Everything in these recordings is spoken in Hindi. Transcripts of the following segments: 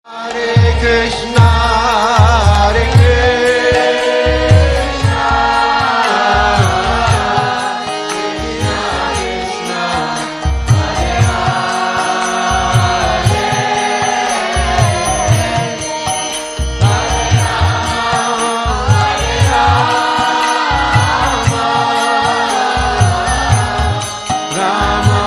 Hare Krishna, Hare Krishna, Krishna Krishna, Hare Hare, Hare Rama, Rama Rama,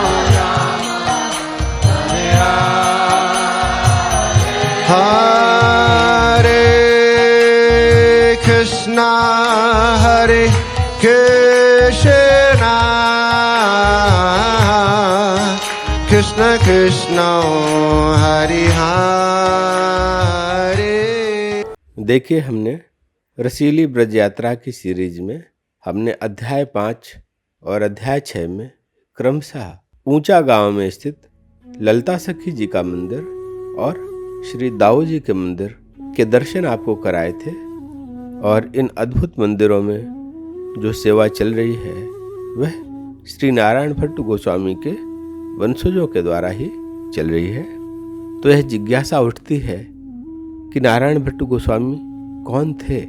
Hare Hare Krishna, Hare Krishna, Krishna Krishna, Hare Hare। देखिए, हमने रसीली ब्रज यात्रा की सीरीज में हमने अध्याय 5 और अध्याय 6 में क्रमशः ऊंचा गांव में स्थित ललता सखी जी का मंदिर और श्री दाऊ जी के मंदिर के दर्शन आपको कराए थे। और इन अद्भुत मंदिरों में जो सेवा चल रही है वह श्री नारायण भट्ट गोस्वामी के वंशजों के द्वारा ही चल रही है। तो यह जिज्ञासा उठती है कि नारायण भट्ट गोस्वामी कौन थे।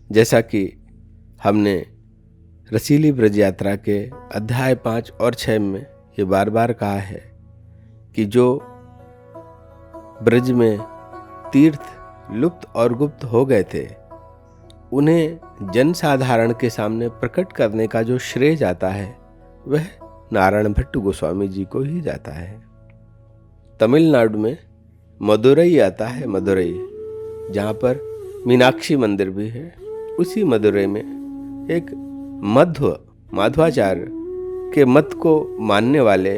जैसा कि हमने रसीली ब्रज यात्रा के अध्याय 5 और 6 में ये बार बार कहा है कि जो ब्रज में तीर्थ लुप्त और गुप्त हो गए थे उन्हें जन साधारण के सामने प्रकट करने का जो श्रेय जाता है वह नारायण भट्ट गोस्वामी जी को ही जाता है। तमिलनाडु में मदुरई आता है, मदुरई, जहाँ पर मीनाक्षी मंदिर भी है। उसी मदुरई में एक माधवाचार्य के मत को मानने वाले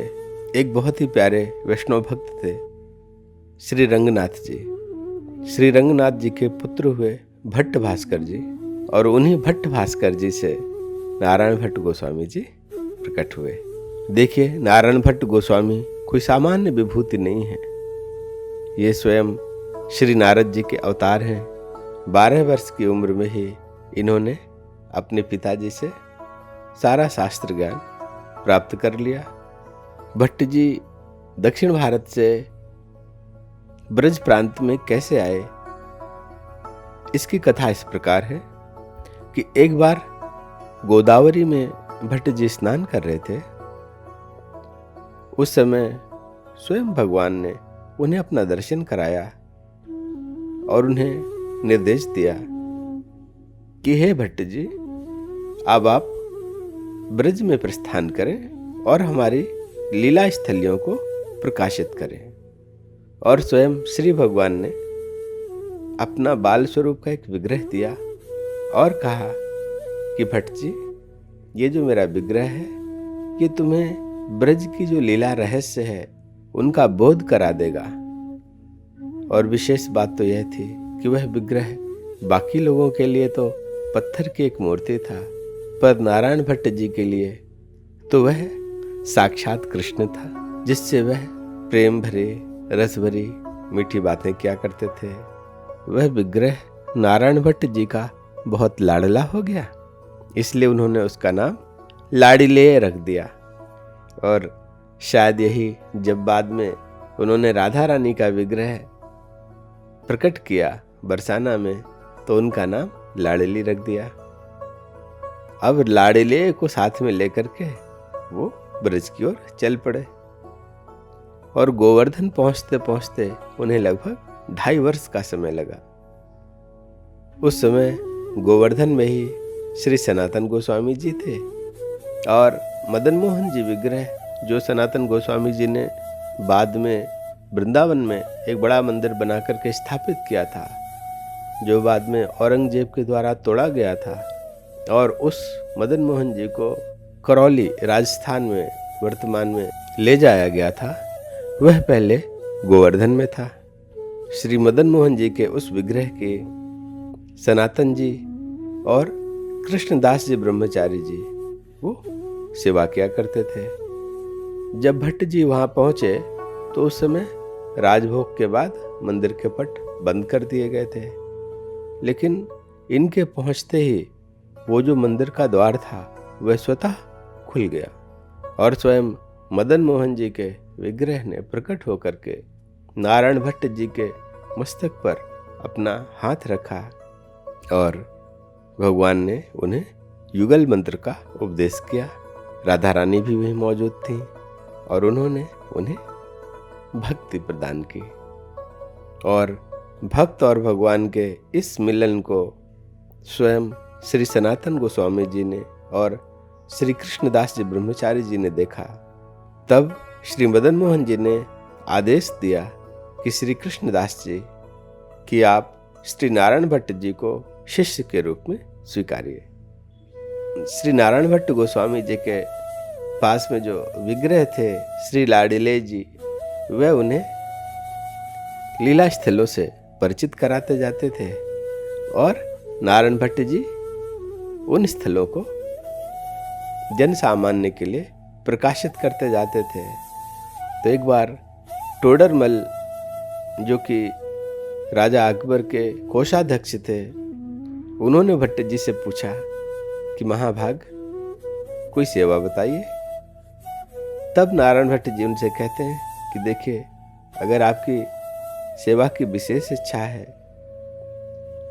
एक बहुत ही प्यारे वैष्णव भक्त थे, श्री रंगनाथ जी। श्री रंगनाथ जी के पुत्र हुए भट्ट भास्कर जी, और उन्हीं भट्ट भास्कर जी से नारायण भट्ट गोस्वामी जी प्रकट हुए। देखिए, नारायण भट्ट गोस्वामी कोई सामान्य विभूति नहीं है। ये स्वयं श्री नारद जी के अवतार हैं। 12 वर्ष की उम्र में ही इन्होंने अपने पिताजी से सारा शास्त्र ज्ञान प्राप्त कर लिया। भट्ट जी दक्षिण भारत से ब्रज प्रांत में कैसे आए, इसकी कथा इस प्रकार है कि एक बार गोदावरी में भट्ट जी स्नान कर रहे थे। उस समय स्वयं भगवान ने उन्हें अपना दर्शन कराया और उन्हें निर्देश दिया कि हे भट्ट जी, अब आप ब्रज में प्रस्थान करें और हमारी लीला स्थलियों को प्रकाशित करें। और स्वयं श्री भगवान ने अपना बाल स्वरूप का एक विग्रह दिया और कहा कि भट्ट जी, ये जो मेरा विग्रह है ये तुम्हें ब्रज की जो लीला रहस्य है उनका बोध करा देगा। और विशेष बात तो यह थी कि वह विग्रह बाकी लोगों के लिए तो पत्थर की एक मूर्ति था, पर नारायण भट्ट जी के लिए तो वह साक्षात कृष्ण था, जिससे वह प्रेम भरे रस भरी मीठी बातें किया करते थे। वह विग्रह नारायण भट्ट जी का बहुत लाडला हो गया, इसलिए उन्होंने उसका नाम लाडिलेय रख दिया। और शायद यही जब बाद में उन्होंने राधा रानी का विग्रह प्रकट किया बरसाना में, तो उनका नाम लाडली रख दिया। अब लाडिलेय को साथ में लेकर के वो ब्रज की ओर चल पड़े। और गोवर्धन पहुंचते पहुंचते उन्हें लगभग 2.5 वर्ष का समय लगा। उस समय गोवर्धन में ही श्री सनातन गोस्वामी जी थे और मदन मोहन जी विग्रह, जो सनातन गोस्वामी जी ने बाद में वृंदावन में एक बड़ा मंदिर बना करके स्थापित किया था, जो बाद में औरंगजेब के द्वारा तोड़ा गया था। और उस मदन मोहन जी को करौली राजस्थान में वर्तमान में ले जाया गया था, वह पहले गोवर्धन में था। श्री मदन मोहन जी के उस विग्रह के सनातन जी और कृष्णदास जी ब्रह्मचारी जी वो सेवा किया करते थे। जब भट्ट जी वहाँ पहुँचे तो उस समय राजभोग के बाद मंदिर के पट बंद कर दिए गए थे, लेकिन इनके पहुँचते ही वो जो मंदिर का द्वार था वह स्वतः खुल गया और स्वयं मदन मोहन जी के विग्रह ने प्रकट होकर के नारायण भट्ट जी के मस्तक पर अपना हाथ रखा और भगवान ने उन्हें युगल मंत्र का उपदेश किया। राधा रानी भी वहीं मौजूद थीं और उन्होंने उन्हें भक्ति प्रदान की। और भक्त और भगवान के इस मिलन को स्वयं श्री सनातन गोस्वामी जी ने और श्री कृष्णदास जी ब्रह्मचारी जी ने देखा। तब श्री मदन मोहन जी ने आदेश दिया कि श्री कृष्णदास जी कि आप श्री नारायण भट्ट जी को शिष्य के रूप में स्वीकारिए। श्री नारायण भट्ट गोस्वामी जी के पास में जो विग्रह थे श्री लाडिले जी, वह उन्हें लीला स्थलों से परिचित कराते जाते थे और नारायण भट्ट जी उन स्थलों को जन सामान्य के लिए प्रकाशित करते जाते थे। तो एक बार टोडरमल, जो कि राजा अकबर के कोषाध्यक्ष थे, उन्होंने भट्ट जी से पूछा कि महाभाग कोई सेवा बताइए। तब नारायण भट्ट जी उनसे कहते हैं कि देखिए, अगर आपकी सेवा की विशेष इच्छा है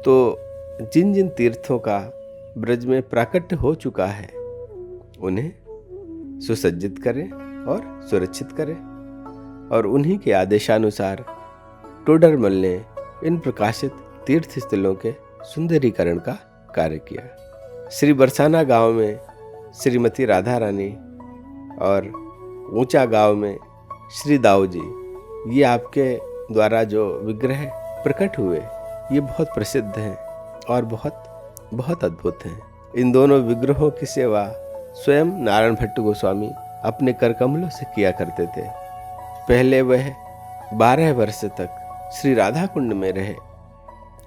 तो जिन जिन तीर्थों का ब्रज में प्राकट्य हो चुका है उन्हें सुसज्जित करें और सुरक्षित करें। और उन्हीं के आदेशानुसार टोडरमल ने इन प्रकाशित तीर्थ स्थलों के सुंदरीकरण का कार्य किया। श्री बरसाना गांव में श्रीमती राधा रानी और ऊंचा गांव में श्री दाऊ जी, ये आपके द्वारा जो विग्रह प्रकट हुए ये बहुत प्रसिद्ध हैं और बहुत अद्भुत हैं। इन दोनों विग्रहों की सेवा स्वयं नारायण भट्ट गोस्वामी अपने करकमलों से किया करते थे। पहले वह 12 वर्ष तक श्री राधा कुंड में रहे।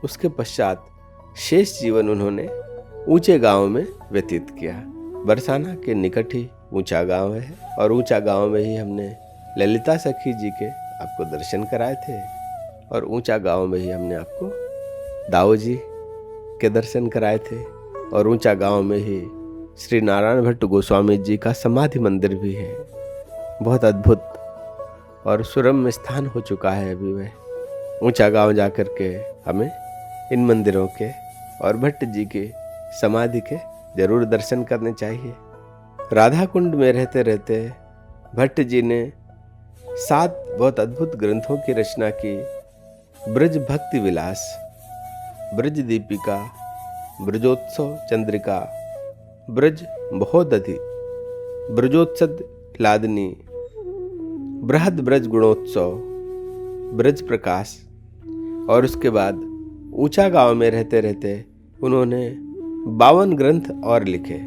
उसके पश्चात शेष जीवन उन्होंने ऊंचे गांव में व्यतीत किया। बरसाना के निकट ही ऊंचा गांव है और ऊंचा गांव में ही हमने ललिता सखी जी के आपको दर्शन कराए थे और ऊंचा गांव में ही हमने आपको दाऊ जी के दर्शन कराए थे और ऊंचा गांव में ही श्री नारायण भट्ट गोस्वामी जी का समाधि मंदिर भी है। बहुत अद्भुत और सुरम्य स्थान हो चुका है अभी वह। ऊंचा गांव जाकर के हमें इन मंदिरों के और भट्ट जी के समाधि के जरूर दर्शन करने चाहिए। राधा कुंड में रहते रहते भट्ट जी ने 7 बहुत अद्भुत ग्रंथों की रचना की। ब्रज भक्ति विलास, ब्रज दीपिका, ब्रजोत्सव चंद्रिका, ब्रज महोदधि, ब्रजोत्सव लादनी, बृहद ब्रज गुणोत्सव, ब्रज प्रकाश। और उसके बाद ऊंचा गांव में रहते रहते उन्होंने 52 ग्रंथ और लिखे।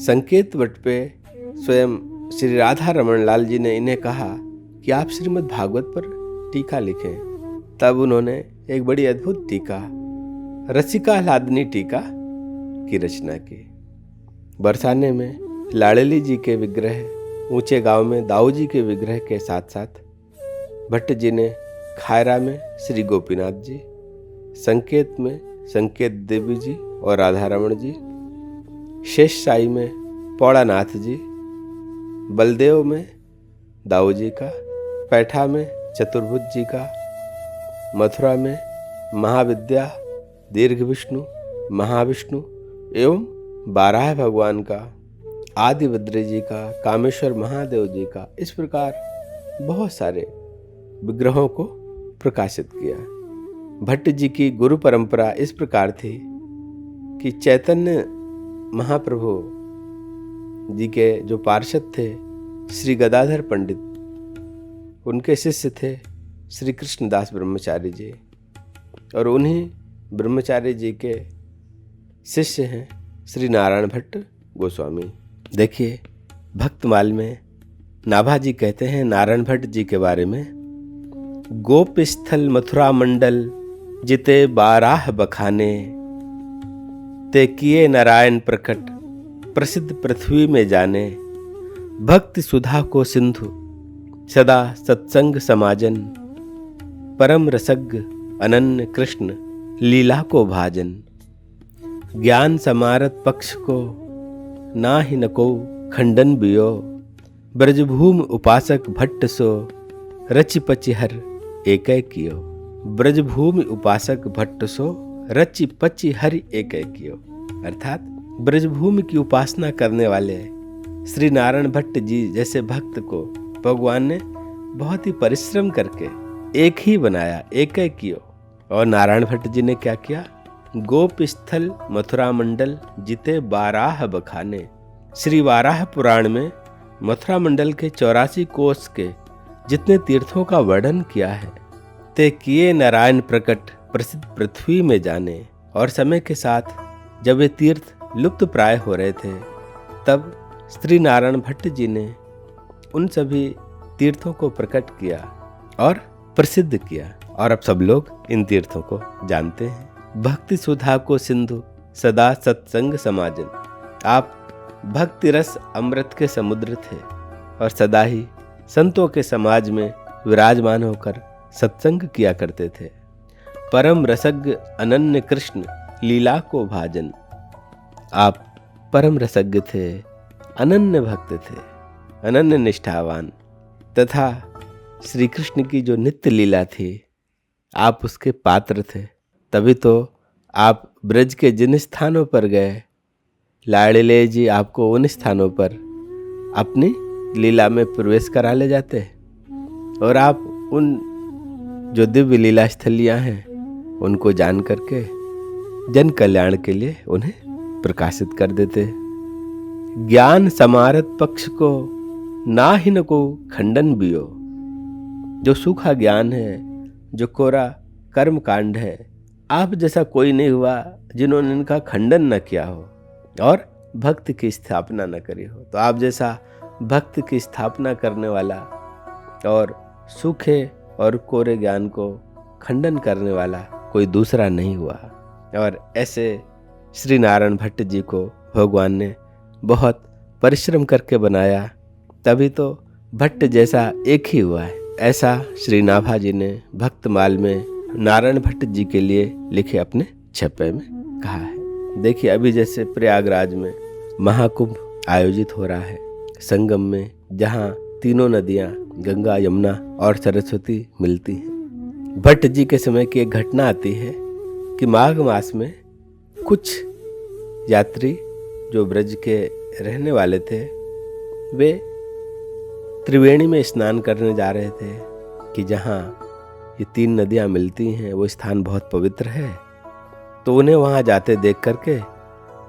संकेत वट पे स्वयं श्री राधा रमन लाल जी ने इन्हें कहा कि आप श्रीमद् भागवत पर टीका लिखें। तब उन्होंने एक बड़ी अद्भुत टीका, रसिका लादनी टीका की रचना की। बरसाने में लाड़ली जी के विग्रह, ऊंचे गांव में दाऊ जी के विग्रह के साथ साथ भट्ट जी ने खायरा में श्री गोपीनाथ जी, संकेत में संकेत देवी जी और राधा रमण जी, शेष साई में पौड़ानाथ जी, बलदेव में दाऊ जी का, पैठा में चतुर्भुज जी का, मथुरा में महाविद्या, दीर्घ विष्णु, महाविष्णु एवं 12 भगवान का, आदि बद्री जी का, कामेश्वर महादेव जी का, इस प्रकार बहुत सारे विग्रहों को प्रकाशित किया। भट्ट जी की गुरु परंपरा इस प्रकार थी कि चैतन्य महाप्रभु जी के जो पार्षद थे श्री गदाधर पंडित, उनके शिष्य थे श्री कृष्णदास ब्रह्मचारी जी और उन्हीं ब्रह्मचारी जी के शिष्य हैं श्री नारायण भट्ट गोस्वामी। देखिए, भक्तमाल में नाभा जी कहते हैं नारायण भट्ट जी के बारे में, गोप स्थल मथुरा मंडल जिते 12 बखाने, ते किए नारायण प्रकट प्रसिद्ध पृथ्वी में जाने, भक्ति सुधा को सिंधु सदा सत्संग समाजन, परम रसज्ञ अनन्य कृष्ण लीला को भाजन, ज्ञान समारत पक्ष को नाहि नको खंडन बियो, ब्रजभूम उपासक भट्ट सो रचि पचि हर एक कियो। ब्रजभूमि उपासक भट्ट सो रचि पचि हरि एक कियो। अर्थात ब्रजभूमि की उपासना करने वाले श्री नारायण भट्ट जी जैसे भक्त को भगवान ने बहुत ही परिश्रम करके एक ही बनाया, एक कियो। और नारायण भट्ट जी ने क्या किया? गोप स्थल मथुरा मंडल जिते बाराह बखाने। श्री वाराह पुराण में मथुरा मंडल के 84 कोस के जितने तीर्थों का वर्णन किया है, ते किए नारायण प्रकट प्रसिद्ध पृथ्वी में जाने। और समय के साथ जब वे तीर्थ लुप्त प्राय हो रहे थे, तब श्री नारायण भट्ट जी ने उन सभी तीर्थों को प्रकट किया और प्रसिद्ध किया। और अब सब लोग इन तीर्थों को जानते हैं। भक्ति सुधा को सिंधु सदा सत्संग समाजन। आप भक्ति रस अमृत के समुद्र थे और सदा ही संतों के समाज में विराजमान होकर सत्संग किया करते थे। परम रसज्ञ अनन्य कृष्ण लीला को भाजन। आप परम रसज्ञ थे, अनन्य भक्त थे, अनन्य निष्ठावान, तथा श्री कृष्ण की जो नित्य लीला थी आप उसके पात्र थे। तभी तो आप ब्रज के जिन स्थानों पर गए, लाड़ले जी आपको उन स्थानों पर अपनी लीला में प्रवेश करा ले जाते और आप उन जो दिव्य लीला स्थलियाँ हैं उनको जान करके जन कल्याण के लिए उन्हें प्रकाशित कर देते। ज्ञान समारत पक्ष को नाहिन को खंडन बियो। जो सूखा ज्ञान है, जो कोरा कर्म कांड है, आप जैसा कोई नहीं हुआ जिन्होंने इनका खंडन न किया हो और भक्त की स्थापना न करी हो। तो आप जैसा भक्त की स्थापना करने वाला और सूखे और कोरे ज्ञान को खंडन करने वाला कोई दूसरा नहीं हुआ। और ऐसे श्री नारायण भट्ट जी को भगवान ने बहुत परिश्रम करके बनाया, तभी तो भट्ट जैसा एक ही हुआ है। ऐसा श्री नाभा जी ने भक्तमाल में नारायण भट्ट जी के लिए लिखे अपने छपे में कहा है। देखिए, अभी जैसे प्रयागराज में महाकुंभ आयोजित हो रहा है, संगम में, जहाँ तीनों नदियाँ गंगा, यमुना और सरस्वती मिलती हैं। भट्ट जी के समय की एक घटना आती है कि माघ मास में कुछ यात्री जो ब्रज के रहने वाले थे, वे त्रिवेणी में स्नान करने जा रहे थे कि जहाँ ये तीन नदियाँ मिलती हैं वो स्थान बहुत पवित्र है। तो उन्हें वहाँ जाते देख करके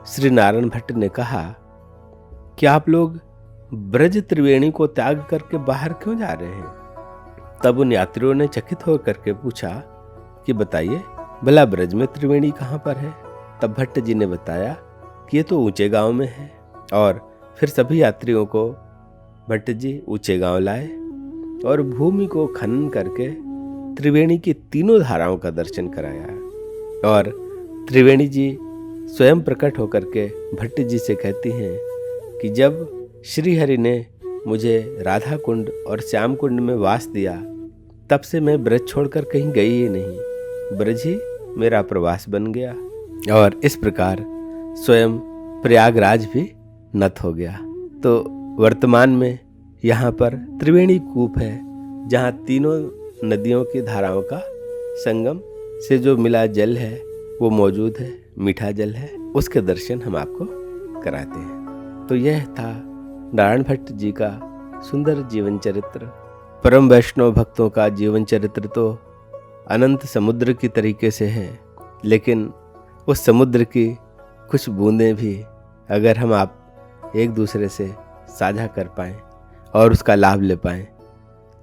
श्री नारायण भट्ट ने कहा कि आप लोग ब्रज त्रिवेणी को त्याग करके बाहर क्यों जा रहे हैं? तब उन यात्रियों ने चकित होकर के पूछा कि बताइए, भला ब्रज में त्रिवेणी कहाँ पर है? तब भट्ट जी ने बताया कि ये तो ऊंचे गांव में है। और फिर सभी यात्रियों को भट्ट जी ऊंचे गांव लाए और भूमि को खनन करके त्रिवेणी की तीनों धाराओं का दर्शन कराया। और त्रिवेणी जी स्वयं प्रकट होकर के भट्ट जी से कहती हैं कि जब श्री हरि ने मुझे राधा कुंड और श्याम कुंड में वास दिया, तब से मैं ब्रज छोड़कर कहीं गई ही नहीं। ब्रज ही मेरा प्रवास बन गया। और इस प्रकार स्वयं प्रयागराज भी नत हो गया। तो वर्तमान में यहाँ पर त्रिवेणी कूप है, जहाँ तीनों नदियों की धाराओं का संगम से जो मिला जल है वो मौजूद है, मीठा जल है, उसके दर्शन हम आपको कराते हैं। तो यह था नारायण भट्ट जी का सुंदर जीवन चरित्र। परम वैष्णव भक्तों का जीवन चरित्र तो अनंत समुद्र की तरीके से है, लेकिन उस समुद्र की कुछ बूंदें भी अगर हम आप एक दूसरे से साझा कर पाएं और उसका लाभ ले पाएं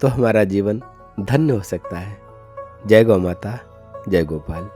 तो हमारा जीवन धन्य हो सकता है। जय गौ माता, जय गोपाल।